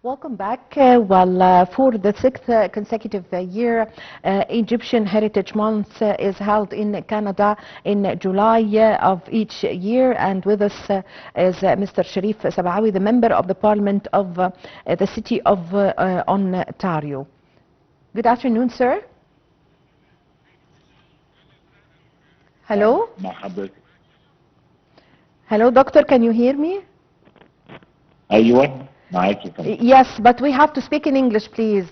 Welcome back. For the sixth consecutive year, Egyptian Heritage Month is held in Canada in July of each year. And with us is Mr. Sherif Sabaawy, the Member of the Parliament of the City of Ontario. Good afternoon, sir. Hello? Hello, doctor, can you hear me? Yes, but we have to speak in English, please.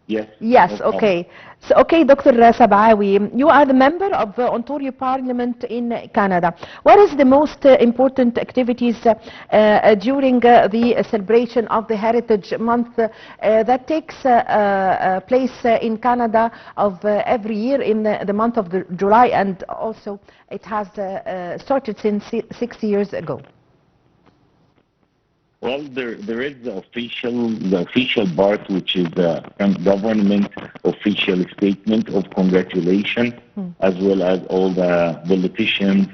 Yes. Yes, No okay. So, okay, Dr. Sabaawy, you are the member of the Ontario Parliament in Canada. What is the most important activities during the celebration of the Heritage Month that takes place in Canada of every year in the month of July, and also it has started since 6 years ago? Well, there is the official part, which is the government official statement of congratulation, as well as all the politicians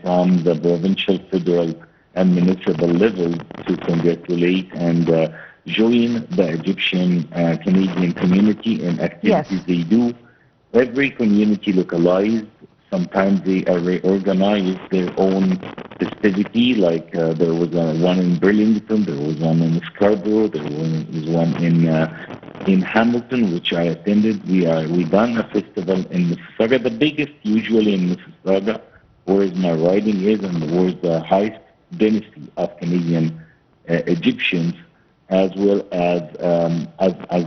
from the provincial, federal, and municipal level to congratulate and join the Egyptian Canadian community in activities they do. Every community localized. Sometimes they reorganize their own festivity, like there was one in Burlington, there was one in Scarborough, there was one in Hamilton, which I attended. We done a festival in Mississauga, the biggest usually in Mississauga, where my riding is and where the highest dynasty of Canadian Egyptians, as well as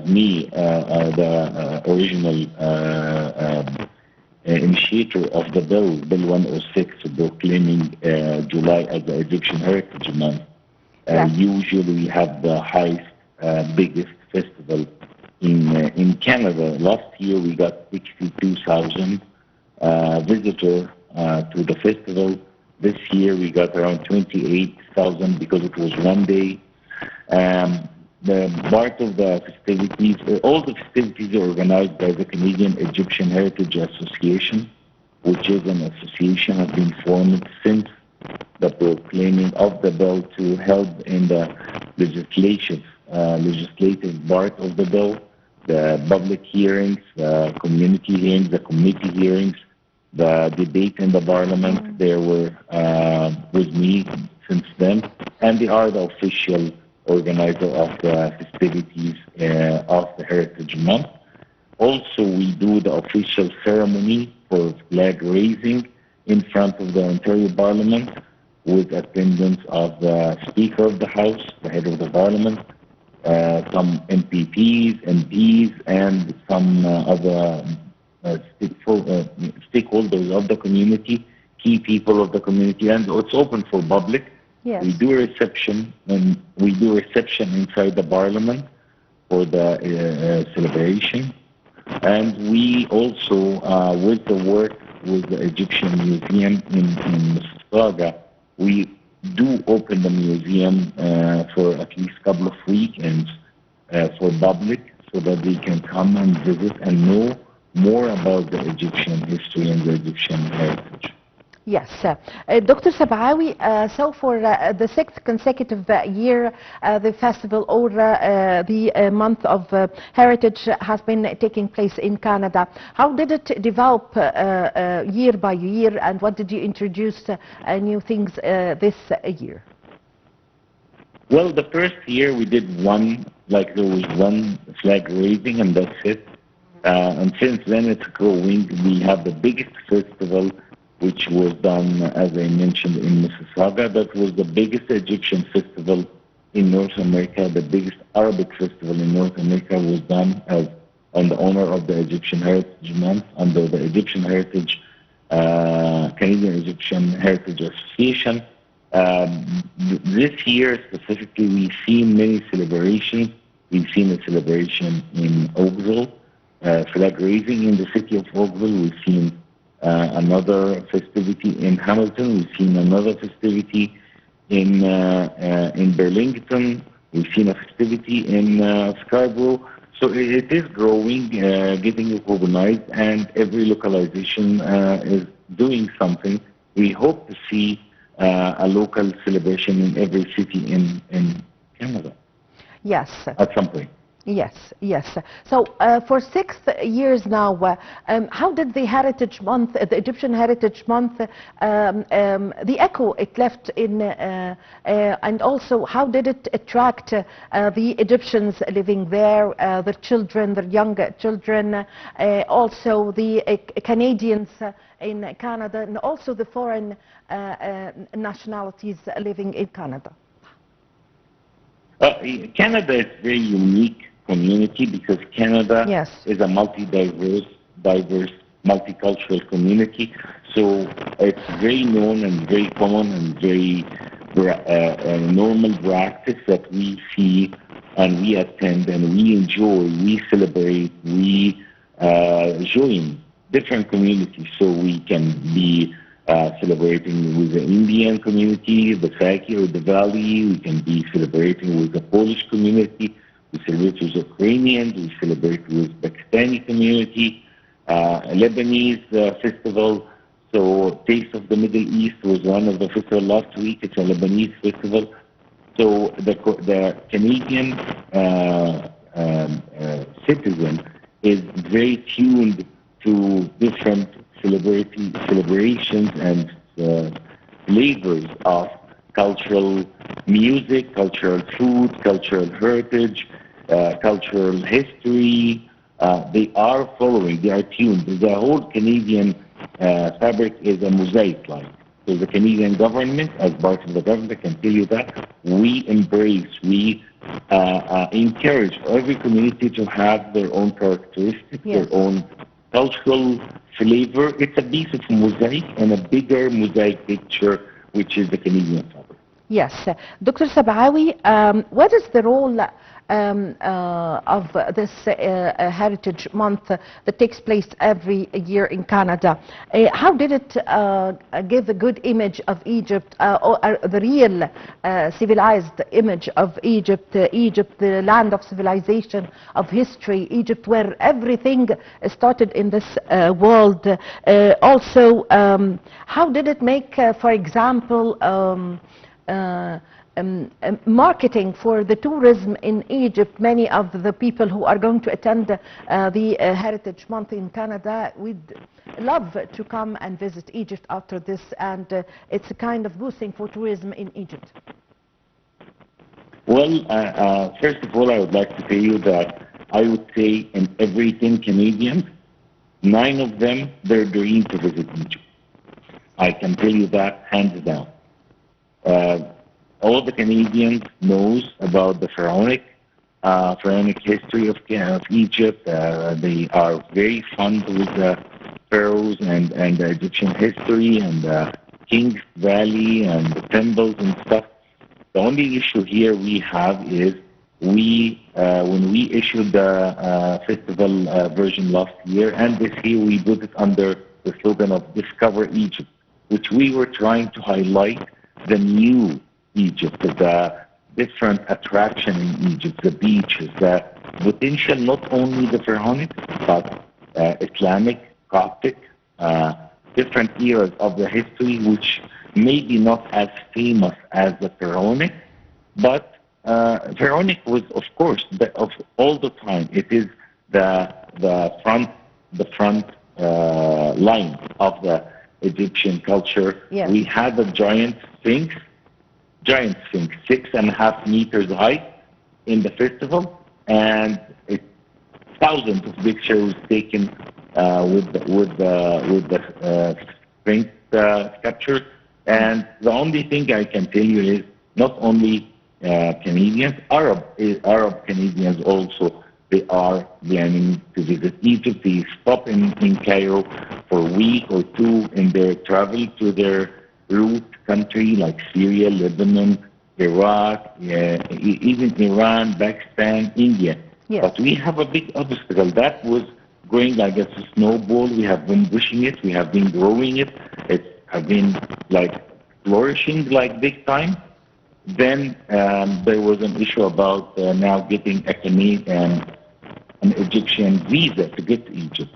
me, the original initiator of the bill 106, proclaiming July as the Egyptian Heritage Month. Usually we have the highest, biggest festival in Canada. Last year we got 62,000 visitors to the festival. This year we got around 28,000 because it was one day. The part of the festivities, all the festivities are organized by the Canadian Egyptian Heritage Association, which is an association that has been formed since the proclaiming of the bill to help in the legislative part of the bill, the public hearings, the community hearings, the committee hearings, the debate in the parliament. They were with me since then, and they are the official organizer of the festivities of the Heritage Month. Also, we do the official ceremony for flag raising in front of the Ontario Parliament with attendance of the Speaker of the House, the Head of the Parliament, some MPPs, MPs, and some other stakeholders of the community, key people of the community, and it's open for public. Yes. We do a reception, and we do a reception inside the Parliament for the celebration. And we also, with the work with the Egyptian Museum in Mississauga, we do open the museum for at least a couple of weekends for public, so that they can come and visit and know more about the Egyptian history and the Egyptian heritage. Yes. Dr. Sabaawy, so for the sixth consecutive year, the festival or the month of heritage has been taking place in Canada. How did it develop year by year, and what did you introduce new things this year? Well, the first year we did one, like there was one flag raising and that's it. And since then it's growing. We have the biggest festival, which was done, as I mentioned, in Mississauga. That was the biggest Egyptian festival in North America. The biggest Arabic festival in North America was done on the honor of the Egyptian Heritage Month under the Egyptian Heritage, Canadian Egyptian Heritage Association. This year specifically, we've seen many celebrations. We've seen a celebration in Oakville, flag raising in the city of Oakville. We've seen another festivity in Hamilton. We've seen another festivity in Burlington. We've seen a festivity in Scarborough. So it is growing, getting recognized, and every localization is doing something. We hope to see a local celebration in every city in Canada. Yes. at some point. Yes, yes. So for 6 years now, how did the Heritage Month, the Egyptian Heritage Month, the echo it left in, and also how did it attract the Egyptians living there, their children, their young children, also the Canadians in Canada, and also the foreign nationalities living in Canada? Canada is very unique community because Canada Yes. is a diverse, multicultural community. So it's very known and very common and very normal practice that we see and we attend and we enjoy, we celebrate, we join different communities. So we can be celebrating with the Indian community, the Saki or the Valley. We can be celebrating with the Polish community. We celebrate with Ukrainians. We celebrate with Pakistani community, Lebanese festival. So Taste of the Middle East was one of the festivals last week. It's a Lebanese festival. So the Canadian citizen is very tuned to different celebrations and flavors of cultural music, cultural food, cultural heritage, cultural history. They are following, they are tuned. The whole Canadian fabric is a mosaic line. So the Canadian government, as part of the government, I can tell you that we embrace, we encourage every community to have their own characteristics, Yes. their own cultural flavor. It's a piece of mosaic and a bigger mosaic picture, which is the Canadian fabric. Yes. Dr. Sabaawy, what is the role of this Heritage Month that takes place every year in Canada? How did it give a good image of Egypt, or the real civilized image of Egypt, Egypt, the land of civilization, of history, Egypt where everything started in this world? Also, how did it make, for example, marketing for the tourism in Egypt? Many of the people who are going to attend the Heritage Month in Canada would love to come and visit Egypt after this, and it's a kind of boosting for tourism in Egypt. Well, first of all, I would like to tell you that I would say in every 10 Canadians, 9 of them, their dream to visit Egypt. I can tell you that hands down. All the Canadians knows about the pharaonic history of Egypt. They are very fond with the pharaohs and the Egyptian history and the King's Valley and the temples and stuff. The only issue here we have is when we issued the festival version last year, and this year we put it under the slogan of Discover Egypt, which we were trying to highlight the new Egypt, the different attraction in Egypt, the beaches, the potential, not only the pharaonic, but Islamic, Coptic, different eras of the history, which maybe not as famous as the pharaonic, but pharaonic was, of course, of all the time. It is the front line of the Egyptian culture. Yes. We had a giant sphinx, 6.5 meters high in the festival, and thousands of pictures taken with the sphinx sculpture. And the only thing I can tell you is not only Canadians, Arab Canadians also, they are planning to visit Egypt. They stop in Cairo for a week or two in their travel to their root country like Syria, Lebanon, Iraq, even Iran, Pakistan, India. Yes. But we have a big obstacle. That was going like a snowball. We have been pushing it. We have been growing it. It has been like flourishing like big time. Then there was an issue about now getting an Egyptian visa to get to Egypt.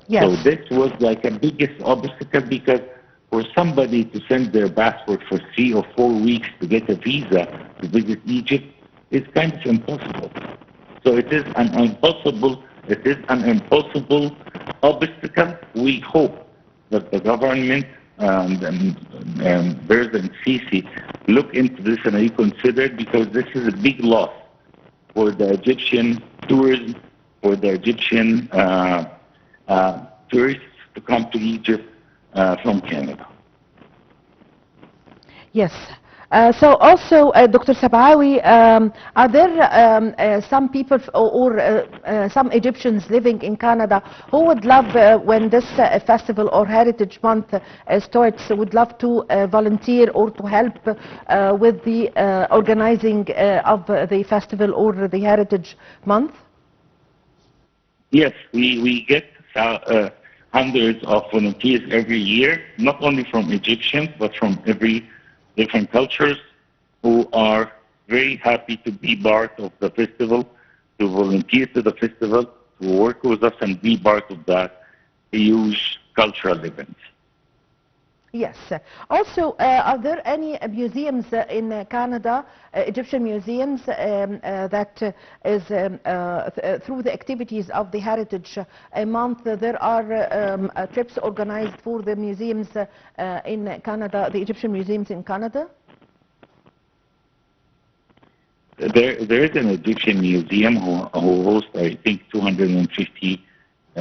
Yes. So this was like a biggest obstacle, because for somebody to send their passport for 3 or 4 weeks to get a visa to visit Egypt, is kind of impossible. So it is an impossible obstacle. We hope that the government and President Sisi look into this and reconsider, because this is a big loss for the Egyptian tourism, for the Egyptian tourists to come to Egypt from Canada. Yes. So also, Dr. Sabaawy, are there some people or some Egyptians living in Canada who would love, when this festival or Heritage Month starts, would love to volunteer or to help with the organizing of the festival or the Heritage Month? Yes, we get hundreds of volunteers every year, not only from Egyptians, but from different cultures, who are very happy to be part of the festival, to volunteer to the festival, to work with us and be part of that huge cultural event. Yes. Also, are there any museums in Canada, Egyptian museums, that is through the activities of the Heritage Month, there are trips organized for the museums in Canada, the Egyptian museums in Canada? There is an Egyptian museum who hosts, I think, 250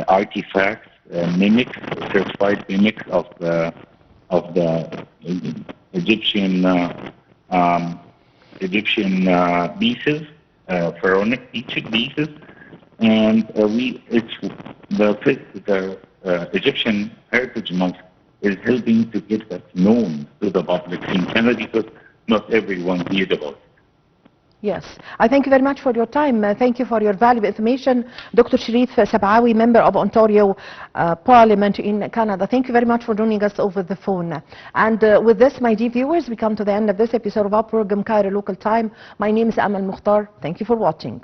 artifacts, mimics, certified mimics of the Egyptian pieces, pharaonic Egypt pieces, and the Egyptian Heritage Month is helping to get that known to the public in Canada, because not everyone heard about it. Yes. I thank you very much for your time. Thank you for your valuable information. Dr. Sherif Sabaawy, member of Ontario Parliament in Canada. Thank you very much for joining us over the phone. And with this, my dear viewers, we come to the end of this episode of our program, Cairo Local Time. My name is Amal Mukhtar. Thank you for watching.